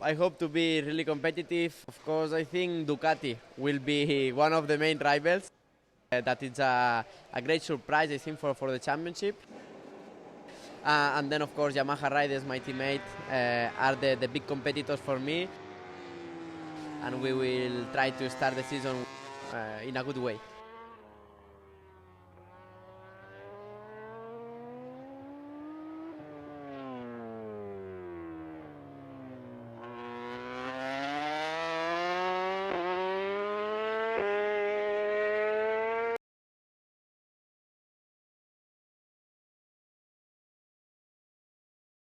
I hope to be really competitive. Of course, I think Ducati will be one of the main rivals. That is a great surprise, I think, for the championship. And then, of course, Yamaha riders, my teammate, are the big competitors for me. And we will try to start the season in a good way.